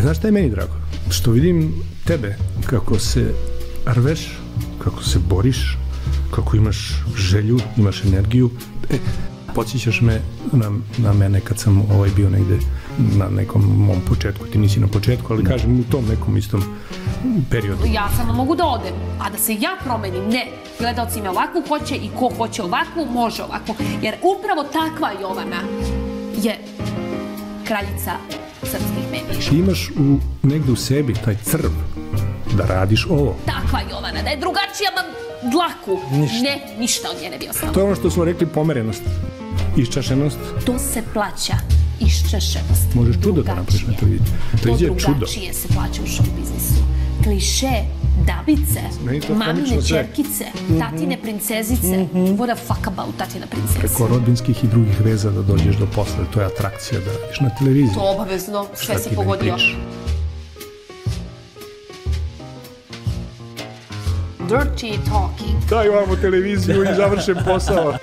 Znaš šta je meni drago? Što vidim tebe, kako se rveš, kako se boriš, kako imaš želju, imaš energiju. Podsjećaš me na mene kad sam bio negde na nekom mom početku, ti nisi na početku, ali kažem u tom nekom istom periodu. Ja samo mogu da odem, a da se ja promenim, ne. Gledalci me ovako hoće i ko hoće ovako, može ovako. Jer upravo takva Jovana je kraljica srpskih medija. Ti imaš negde u sebi taj crv da radiš ovo. Takva Jovana, da je drugačija dlaku. Ne, ništa od nje ne bi ostalo. To je ono što smo rekli pomerenost, iščašenost. To se plaća iščašenost. Možeš čudo da napraviš na televiziji. Televizija je čudo. To drugačije se plaća u show biznisu. Kliše, dabice, mamine čerkice, tatine princezice. What the fuck about tatine princeze? Preko rodbinskih i drugih veza da dođeš do posle. To je atrakcija da radiš na televiziji. To obavezno, sve si pogodio. Dirty talking. Daj ovamo televiziju i završen posao.